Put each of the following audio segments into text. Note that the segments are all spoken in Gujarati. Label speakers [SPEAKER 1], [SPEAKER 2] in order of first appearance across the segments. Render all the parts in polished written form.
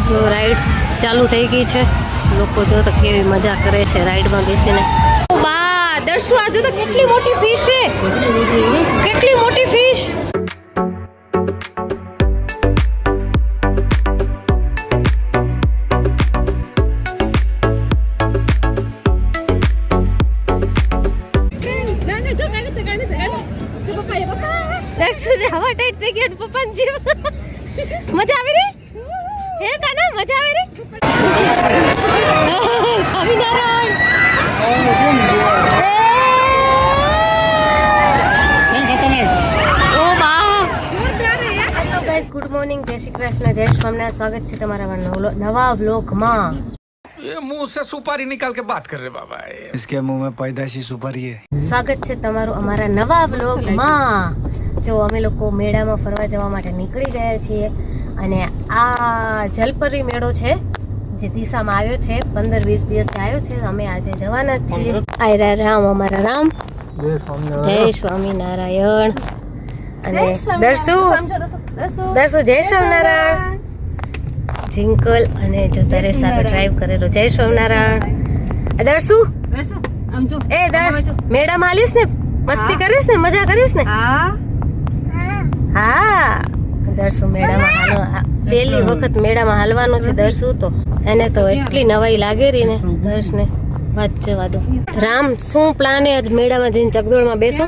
[SPEAKER 1] જો રાઈડ ચાલુ થઈ ગઈ છે. લોકો જો તો કેવી મજા કરે છે રાઈડમાં બેસીને. બા દર્શુ આજુ તો કેટલી મોટી ફિશ છે, કેટલી મોટી ફિશ. હવા ટાઈટ થઈ ગઈ પપ્પા જીવ. મજા આવી રહી હે કાના, મજા આવી રહી. સ્વામિનારાયણ. ઓ બા હેલો ગાઈસ, ગુડ મોર્નિંગ, જય શ્રી કૃષ્ણ, જય સ્વામિનારાયણ. સ્વાગત છે તમારા નવા વ્લોગમાં.
[SPEAKER 2] ये मुंह से सुपारी निकाल के बात कर रहे बाबा,
[SPEAKER 3] इसके मुंह में पैदाशी सुपारी है.
[SPEAKER 1] સ્વાગત છે તમારું અમારા નવા વ્લોગમાં. જો અમે લોકો મેળામાં ફરવા જવા માટે નીકળી ગયા છીએ અને આ જલપરી મેળો છે જે દિશામાં આવ્યો છે, 15-20 દિવસથી આવ્યો છે. અમે આજે જવાના જ છીએ. આયરા રામ, અમારા રામ. જય સ્વામિનારાયણ. અને દર્શુ જય સ્વામિનારાયણ. જિંકલ અને જો તારે સાથે ડ્રાઈવ કરેલો. જય સ્વામિનારાયણ. દર્શુ એ દર્શ મેળામાં હાલીશ ને, મસ્તી કરીશ ને, મજા કરીશ ને? હા દર્શુ મેળામાં હાલો. પહેલી વખત મેળામાં હાલવાનું છે દર્શુ તો. એને તો એટલી નવાઈ લાગે રહી ને દર્શને, વાત જવા દો. રામ શું પ્લાન હે આજ મેળામાં જઈને ચકદોળમાં બેસો?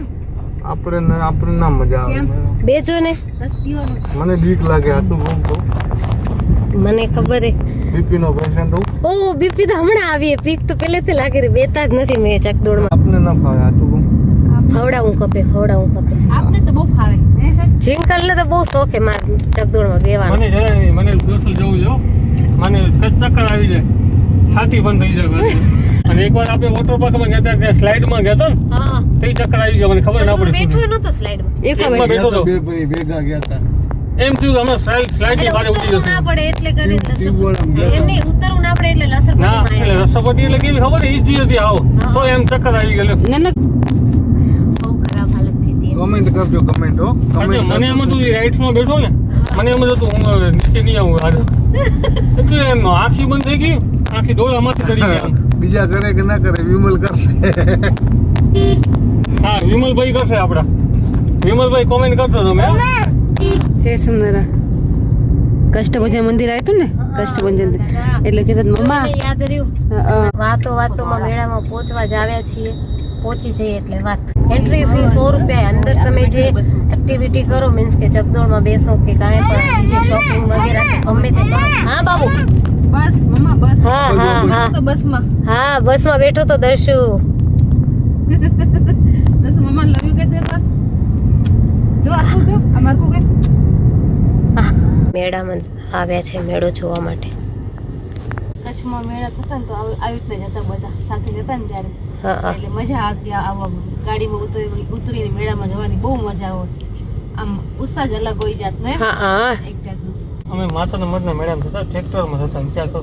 [SPEAKER 3] આપણે ના મજા આવે.
[SPEAKER 1] બેજો ને.
[SPEAKER 3] મને બીક લાગે આટલું બહુ તો.
[SPEAKER 1] મને ખબર હે
[SPEAKER 3] બીપી નો પેશન્ટ હું.
[SPEAKER 1] ઓ બીપી તો હમણાં આવી. બીક તો પહેલેથી લાગે રે, બેતા જ નથી મેં ચકદોળમાં.
[SPEAKER 3] આપને ના ફાવે આટલું.
[SPEAKER 1] ખવડાવું ખપે.
[SPEAKER 4] આપને તો બહુ ફાવે હે સર.
[SPEAKER 1] જિંકલ ને તો બહુ શોખ હે માર ચકદોળમાં બેવાનો.
[SPEAKER 5] મને જરા નહીં, મને દોસ્ત જવું જો. મને ચક્કર આવી જાય, છાતી બંધ થઈ જાય પાછી. અને એકવાર આપણે વોટર પાર્કમાં ગયા ત્યાં સ્લાઇડમાં ગયા હતા ને,
[SPEAKER 1] હા
[SPEAKER 5] તે ચક્કર આવી ગયા, મને ખબર ના પડી.
[SPEAKER 1] બેઠો નતો સ્લાઇડમાં.
[SPEAKER 5] એકમાં બેઠો તો
[SPEAKER 3] બે ભાઈ ભેગા ગયા હતા.
[SPEAKER 5] એમ થયું કે અમે સ્લાઇડ ની બારે ઉતરી
[SPEAKER 1] ઉતરવું ના
[SPEAKER 5] જશું.
[SPEAKER 1] પડે એટલે કરીને
[SPEAKER 3] ટ્યુબવેલ
[SPEAKER 1] એમ નહીં, ઉતરવું ના પડે એટલે
[SPEAKER 5] ના
[SPEAKER 1] લસરપટ્ટીમાં
[SPEAKER 5] એટલે
[SPEAKER 1] આવ્યા.
[SPEAKER 5] રસોપટી એટલે કેવી ખબર ઈજી હતી આવો, તો એમ ચક્કર આવી ગયેલો.
[SPEAKER 1] બહુ ખરાબ હાલત થઈ હતી એમ.
[SPEAKER 3] કમેન્ટ કરજો, કમેન્ટ હો.
[SPEAKER 5] સાચે,
[SPEAKER 3] કમેન્ટ
[SPEAKER 5] મને એમ હતું રાઇટ્સ માં બેઠો ને, મને એમ જ હતું હું હવે નીચે નહીં આવું હારે. એટલે એમ આખી બંધ થઈ ગઈ, આખી ડોળામાંથી ચડી ગયા આમ.
[SPEAKER 3] બીજા કરે કે ના કરે, વિમલ કરશે.
[SPEAKER 5] હા વિમલભાઈ કરશે આપડા. વિમલભાઈ કોમેન્ટ કરતો તમે.
[SPEAKER 4] જય સ્વામિનારાયણ. કષ્ટભંજન મંદિર આવ્યું ને, કષ્ટભંજન એટલે કીધું મમ્મા
[SPEAKER 1] મને યાદ રહ્યું. વાતોમાં મેળામાં પહોંચવા જ આવ્યા છીએ. પહોંચી જઈએ એટલે વાત. એન્ટ્રી ફી 100 રૂપિયા. અંદર તમે જે એક્ટિવિટી કરો, મીન્સ કે ચકદોળમાં બેસો કે કાંઈ પણ બીજી શોપિંગ વગેરે કે ગમે તે કરો. હા બાબુ.
[SPEAKER 4] બસ મમ્મા બસ.
[SPEAKER 1] હા હા હા
[SPEAKER 4] તો બસમાં
[SPEAKER 1] હા બસમાં બેઠો તો દર્શુ.
[SPEAKER 4] બસ મમ્મા લવ યુ કહેતો તો જો આખું તો અમાર કો કે
[SPEAKER 1] મેળામાં જ આવ્યા છે મેળો જોવા માટે.
[SPEAKER 4] કચ્છમાં મેળા થતા ને તો આવી રીતના જતા બધા સાથે જતા ને ત્યારે,
[SPEAKER 1] હા હા
[SPEAKER 4] એટલે મજા આવતી. આવા ગાડીમાં ઉતરીને મેળામાં જવાની બહુ મજા આવે. આમ ઉત્સાહ જ અલગ હોય જાતનો એમ
[SPEAKER 1] હા હા.
[SPEAKER 4] એક જાતનો.
[SPEAKER 5] અમે માતાના મઢના મેળામાં થતા ટ્રેક્ટરમાં થતા, વિચાર કરો.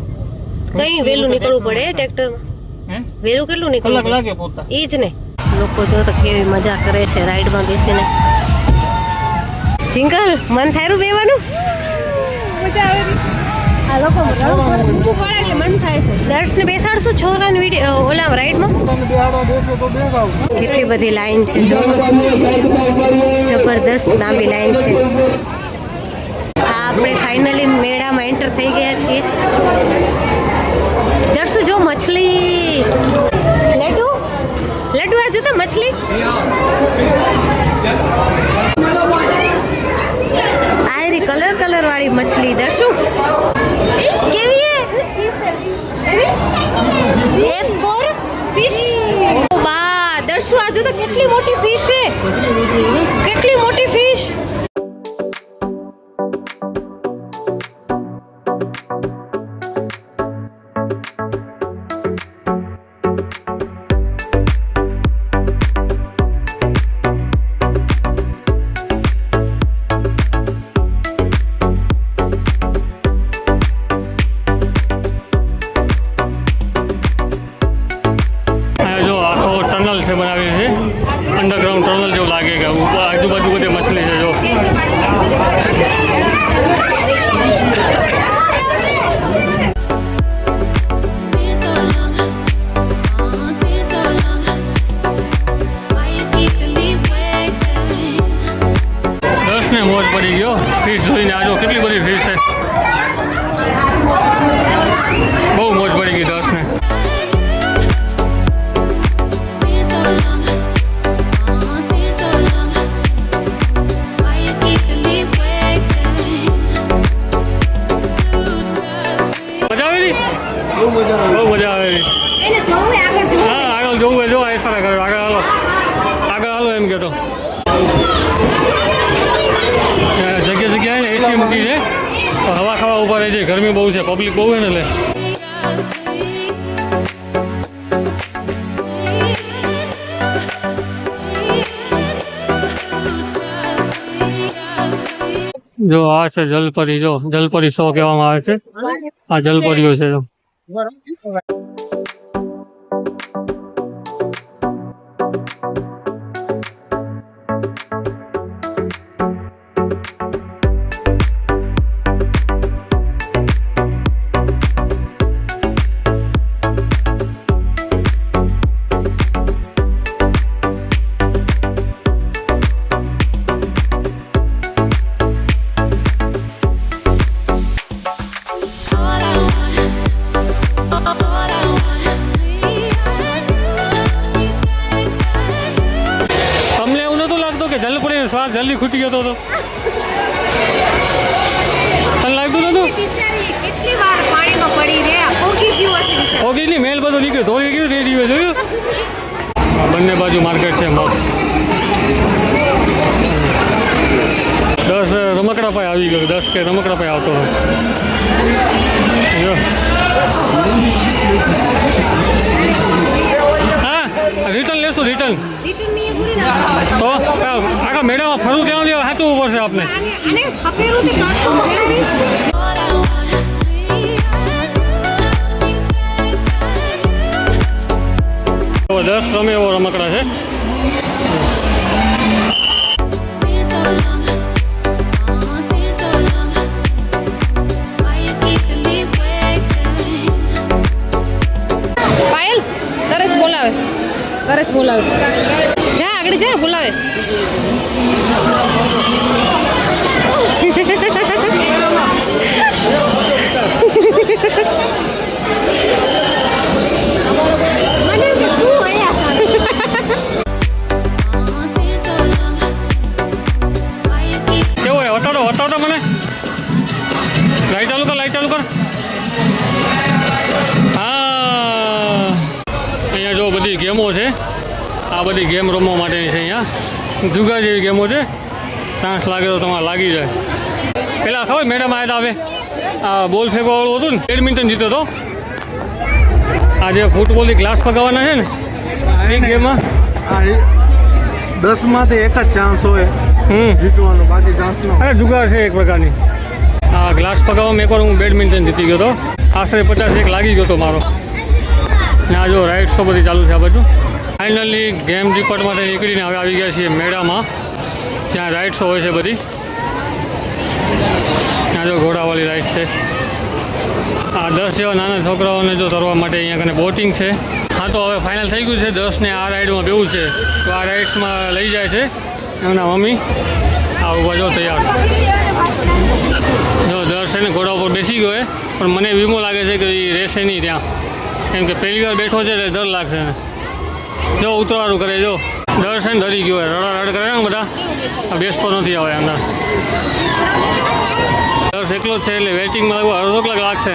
[SPEAKER 1] કઈ વેલું નીકળવું પડે ટ્રેક્ટરમાં?
[SPEAKER 5] હે?
[SPEAKER 1] વેલું કેટલું
[SPEAKER 5] કલાક
[SPEAKER 1] નીકળવું
[SPEAKER 5] લાગે પોતા.
[SPEAKER 1] ઈ જ ને. લોકો જો તો કેવી મજા કરે છે રાઈડમાં બેસીને. જિંગલ મન થાયરું બેવાનું.
[SPEAKER 4] મજા આવે છે. આ લોકો ઊભું પડે એટલે મન થાય છે.
[SPEAKER 1] દર્શને બેસાડશો છોકરાને વિડીયો ઓલા રાઈડમાં? કેટલી બધી લાઈન છે જો, જબરદસ્ત લાંબી લાઈન છે. આ આપણે ફાઇનલી મેળામાં એન્ટર થઈ ગયા છીએ. દર્શુ જો મછલી, લડ્ડુ આ જો તો મછલી. આ રી કલર વાળી મછલી. દર્શુ કેવી હે? F4 fish. ઓ બા દર્શુ આ જો તો કેટલી મોટી ફિશ છે, કેટલી મોટી ફિશ.
[SPEAKER 5] બનાવી છે અંડરગ્રાઉન્ડ ટનલ જેવું લાગે કે ઉપર આજુબાજુ બધે મછલી છે જો. બહુ મજા આવે
[SPEAKER 1] એને જવું હોય આગળ જવું
[SPEAKER 5] હા આગળ જોવું હોય જો આ સારા કરે આગળ હાલો એમ કહેતો જગ્યાએ ને એસી મૂકી છે હવા ખાવા ઉભા રહી છે ગરમી બહુ છે પબ્લિક બહુ છે ને એટલે જો આ છે જલપરી જો જલપરી શો કહેવામાં આવે છે આ જલપરીઓ છે જો તમને એવું નતું લાગતું કે જલપરીનો શ્વાસ જલ્દી ખૂટી ગયો હતો તને લાગતું નતું
[SPEAKER 1] બિચારી કેટલી વાર પાણીમાં પડી રે પોગી ગયું હશે બિચારી.
[SPEAKER 5] ઓગીની મેલ બધું નીકળ્યું ધોઈ ગયું તે દિવસે જોયું આ બંને બાજુ માર્કેટ છે મસ્ત 10 રમકડા પાય આવી ગયો 10 કે રમકડા પાય આવતો હતો જો. હા રિટર્ન લેશું રિટર્ન
[SPEAKER 1] રિટર્નની એ થોડી ના
[SPEAKER 5] તો આખા મેળામાં ફરવું ત્યાં સુધી સાચું પડશે આપણે
[SPEAKER 1] આને ખપેરું તે કાઢતો મોકલી
[SPEAKER 5] તો 10 રમે એવો રમકડા છે
[SPEAKER 4] પાયલ તરસ બોલાવે જા આગળ જા બોલાવે
[SPEAKER 1] મને એમ કે શું અહીંયા સારું
[SPEAKER 5] કેવું હોય હટાડો મને લાઈટ ચાલુ કર હા અહીંયા જો બધી ગેમો છે આ બધી ગેમ રમવા માટેની છે અહીંયા જુગા જેવી ગેમો છે ચાન્સ લાગે તો તમારે લાગી જાય પેલા ખબર મેડમ આવ્યા હતા હવે આ બોલ ફેંકવાવાળું હતું ને બેડમિન્ટન જીતો હતો આ જે ફૂટબોલની ગ્લાસ પગાવવાના છે ને એ ગેમમાં
[SPEAKER 3] 10 માંથી એક જ ચાન્સ હોય જીતવાનો બાકી ચાન્સ ન
[SPEAKER 5] અરે જુગાર છે એક પ્રકારની આ ગ્લાસ પગાવવામાં એકવાર હું બેડમિન્ટન જીતી ગયો હતો આશરે 51 લાગી ગયો હતો મારો ને આ જો રાઇડ્સો બધી ચાલુ છે આ બધું ફાઇનલી ગેમ ડિપાર્ટમેન્ટ નીકળીને હવે આવી ગયા છીએ મેળામાં જ્યાં રાઇડ્સો હોય છે બધી ત્યાં જો ઘોડાવાળી રાઇડ છે આ 10 જેવા નાના છોકરાઓને જો તરવા માટે અહીંયા કને બોટિંગ છે હા તો હવે ફાઇનલ થઈ ગયું છે 10 ને આ રાઇડમાં બેવું છે તો આ રાઇડ્સમાં લઈ જાય છે એમના મમ્મી આ ઉભા જો તૈયાર જો 10 છે ને ઘોડા ઉપર બેસી ગયો પણ મને વીમો લાગે છે કે એ રહેશે નહીં ત્યાં કેમ કે પહેલી વાર બેઠો છે એટલે ડર લાગશે ને જો ઉતરવાનું કરે જો 10 છે ને ડરી ગયો રડારડ કરે ને બધા આ બેસતો નથી હવે અંદર 10 એકલો જ છે એટલે વેઇટિંગમાં લગભગ અડધો કલાક લાગશે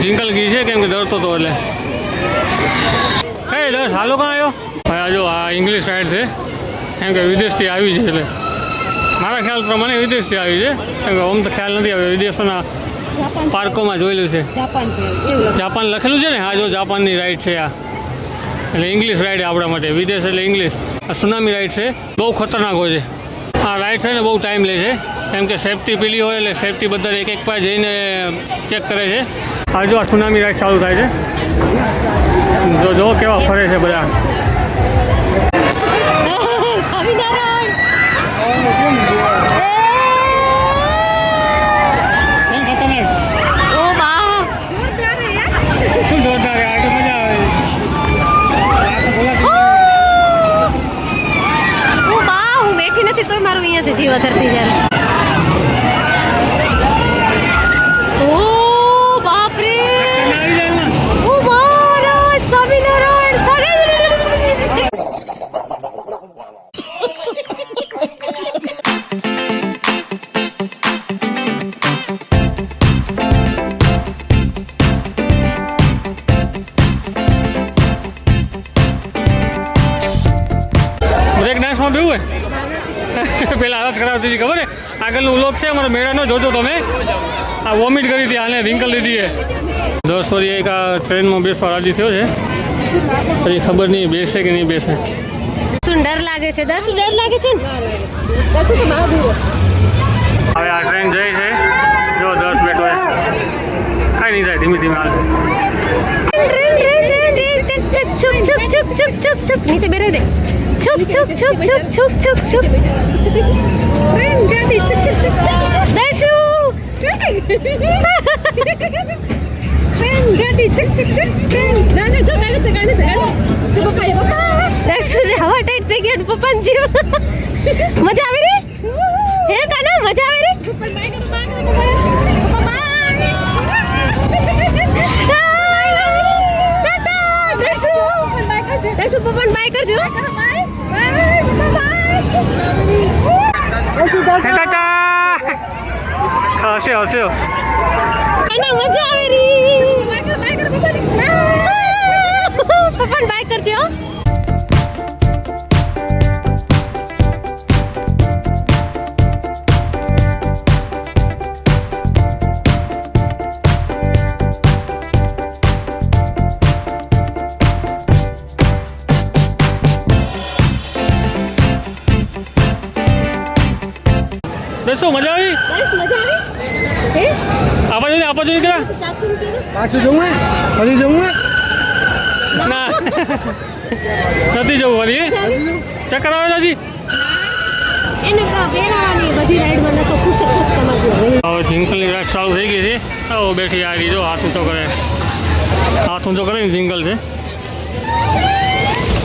[SPEAKER 5] જિંકલ ગઈ છે કેમ કે ડરતો હતો એટલે કઈ 10 હાલો કાં આવ્યો ભાઈ આ જો આ ઇંગ્લિશ રાઇડ છે કેમ કે વિદેશથી આવી છે એટલે મારા ખ્યાલ પ્રમાણે વિદેશથી આવી છે કેમ કે આમ તો ખ્યાલ નથી આવ્યો વિદેશોના પાર્કોમાં જોયેલું છે જાપાન લખેલું છે ને હા જો જાપાનની રાઇડ છે આ એટલે ઇંગ્લિશ રાઇડ આપણા માટે વિદેશ એટલે ઇંગ્લિશ આ સુનામી રાઇડ છે બહુ ખતરનાક હોય છે આ રાઇડ છે ને બહુ ટાઈમ લે છે કેમ કે સેફટી પેલી હોય એટલે સેફટી બધા એક પાસે જઈને ચેક કરે છે આ જો આ સુનામી રાઇડ ચાલુ થાય છે જો કેવા ફરે છે બધા શું જોરદાર આ તો મજા આવે
[SPEAKER 1] હું બેઠી નથી તોય મારું અહીંયાથી જીવ અધર થઈ જાય
[SPEAKER 5] જોયું હોય પેલા હાલત ખરાબ થઈ ખબર હે આગળનું વ્લોગ છે અમારો મેળાનો જોજો તમે આ વોમિટ કરી હતી આને રિંકલ લીધી છે 10 વાગે એક આ ટ્રેનમાં બેસવા રાજી થયો છે પછી ખબર નહીં બેસે કે નહીં બેસે
[SPEAKER 1] શું ડર લાગે છે દર્શન ડર લાગે છે ને
[SPEAKER 4] પછી તો બહાર દૂર
[SPEAKER 5] હવે આ ટ્રેન જાય છે જો 10 બેઠો છે કાંઈ નહીં થાય ધીમે ધીમે હાલ
[SPEAKER 1] છુક છુક છુક છુક છુક છુક નીચે બેરે દે છુક છુક છુક છુક છુક છુક છુક
[SPEAKER 4] ટ્રેન ગાડી ચક ચક ચક
[SPEAKER 1] દર્શુ
[SPEAKER 4] ટ્રેન ગાડી ચક ચક ચક ટ્રેન ના જો ગાડી તો પપ્પા
[SPEAKER 1] દર્શુ ને હવા ટાઈટ થઈ ગઈ અને પપ્પાને જીવ મજા આવી રહી હે કાના મજા આવી રહી
[SPEAKER 4] પપ્પા બાય કરો પપ્પા
[SPEAKER 1] દર્શુ પપ્પાને બાય કરજો
[SPEAKER 5] હશે હશે
[SPEAKER 1] કાના મજા આવી રહી પપ્પાને બાય કરજો
[SPEAKER 5] દોસ્તો મજા આવી
[SPEAKER 1] હે
[SPEAKER 5] આપા જોઈ કરા
[SPEAKER 1] ચાચુને કીધું
[SPEAKER 3] પાછું જવું હે ફરી જવું હે
[SPEAKER 5] ના નથી જવું ફરી ચક્કર આવે નથી
[SPEAKER 1] એને પહેરાવાની બધી રાઈડમાં નતો ખુશ તમારે
[SPEAKER 5] હવે જિંકલની રાઈડ ચાલુ થઈ ગઈ છે આવો બેઠી આ રીજો હાથ ઊંચો કરે ને જિંકલ છે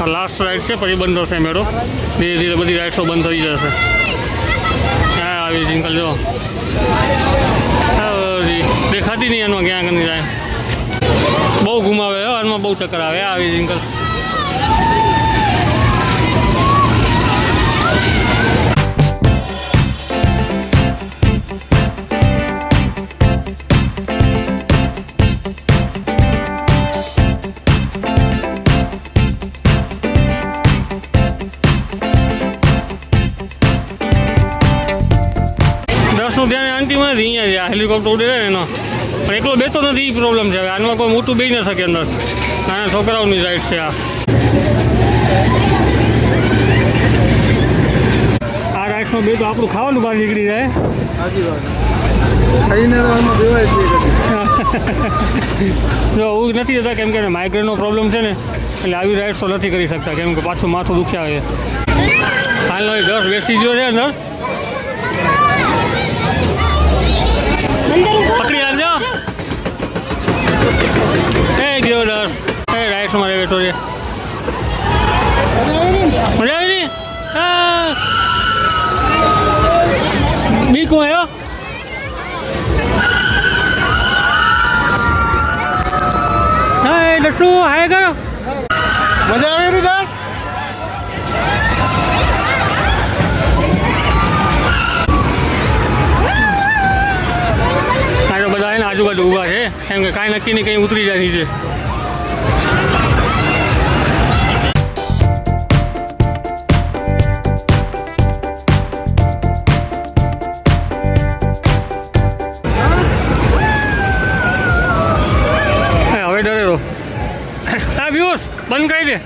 [SPEAKER 5] આ લાસ્ટ રાઈડ છે પછી બંધ થશે મેળો ધીરે ધીરે બધી રાઈડ્સો બંધ થઈ જશે હા આવી જિંકલ જો દેખાતી નહીં એમાં ક્યાં કરી જાય બહુ ઘુમાવે આનમાં બહુ ચક્કર આવે આવી જિંકલ દસનું ધ્યાન આંટીમાં જ અહીંયા છે આ હેલિકોપ્ટર ઉડે ને એનો પણ એકલો બેતો નથી એ પ્રોબ્લેમ છે હવે આનમાં કોઈ મોટું બેસી ન શકે અંદર નાના છોકરાઓની રાઈડ છે આ રાઈડમાં બે તો આપણું ખાવાનું બહાર નીકળી જાય
[SPEAKER 3] સાચી વાત ખાઈને તો આમાં દેવાય છે
[SPEAKER 5] જો એવું નથી જતા કેમ કે માઇગ્રેનનો પ્રોબ્લેમ છે ને એટલે આવી રાઈડ્સ તો નથી કરી શકતા કેમ કે પાછું માથું દુખ્યા આવે હાલ 10 બેસી ગયો છે અંદર પકડી આવજો એ ગયો 10 એ રાઈડ્સમાં બેઠો છે મજા આવી ને હા બીકું આવ્યો હા દસુ હાય કરો
[SPEAKER 3] મજા આવી રહી દસ
[SPEAKER 5] બધા એને આજુબાજુ ઊભા છે કેમ કે કાંઈ નક્કી નહીં કંઈ ઉતરી જાય નીચે હવે ડરેલો હા વ્યુસ બંધ કરી દે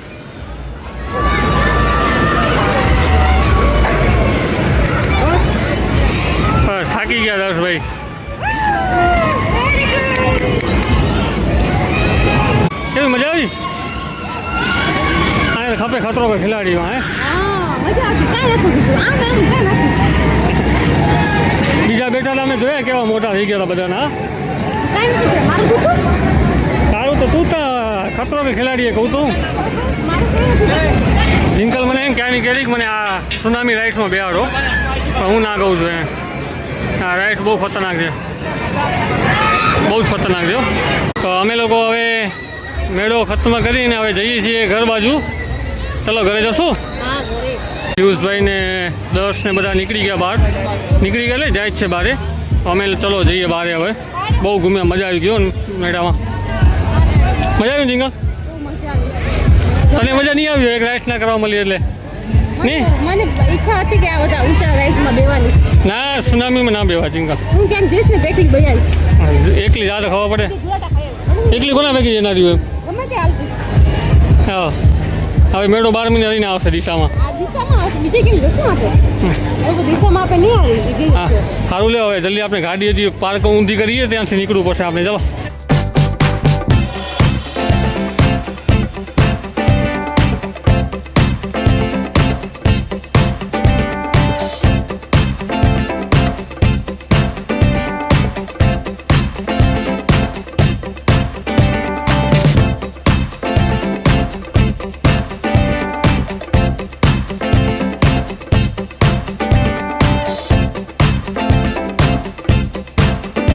[SPEAKER 5] બસ થાકી ગયા દર્શભાઈ કેવી મજા આવી આ ખપે ખતરો કે ખેલાડીમાં હે
[SPEAKER 4] મજા આવતી કાંઈ નથી બીજું આમ એમ કાંઈ નથી
[SPEAKER 5] બીજા બેઠા અમે જોયા કેવા મોટા થઈ ગયા હતા બધાના
[SPEAKER 4] કાંઈ નથી મારું દુઃખ
[SPEAKER 5] તારું તો તું તો ખતરો કે ખેલાડીએ કહું તું જિંકલ મને એમ ક્યાંની કેરી મને આ સુનામી રાઇડ્સમાં બેહાડો પણ હું ના કહું છું આ રાઇડ્સ બહુ ખતરનાક છે બહુ જ ખતરનાક છે તો અમે લોકો હવે મેળો ખતમ કરીને હવે જઈએ છીએ ઘર બાજુ ચલો ઘરે જશું પિયુષભાઈ ને દર્શ ને બધા નીકળી ગયા બહાર નીકળી ગયા એટલે જાય જ છે બહારે અમે ચલો જઈએ બહારે હવે બહુ ઘૂમ્યા મજા આવી ગયો મેળામાં મજા આવી જિંગલ તને મજા નહીં આવી એક રાઈડ ના કરવા મળી એટલે નહીં
[SPEAKER 4] મને ઈચ્છા હતી કે આ બધા ઊંચા રાઈડમાં બેવાની.
[SPEAKER 5] ના સુનામીમાં ના બેવા ચિંકા
[SPEAKER 4] હું ક્યાંક જઈશ ને તો એકલી બઈ આવીશ.
[SPEAKER 5] એકલી જા તો ખબર પડે
[SPEAKER 4] જોડા ખાય
[SPEAKER 5] એકલી કોના ભેગી જનાર હોય
[SPEAKER 4] ગમે તે હાલતું.
[SPEAKER 5] હા હવે મેળો 12 મહિના રહીને આવશે દિશામાં
[SPEAKER 4] આ દિશામાં આવશે, બીજે કેમ જશું આપણે? એવું દિશામાં આપણે નહીં આવી બીજી
[SPEAKER 5] હા સારું લે હવે જલ્દી આપણે ગાડી હજી પાર્ક ઊંધી કરીએ ત્યાંથી નીકળવું પડશે આપણે જવા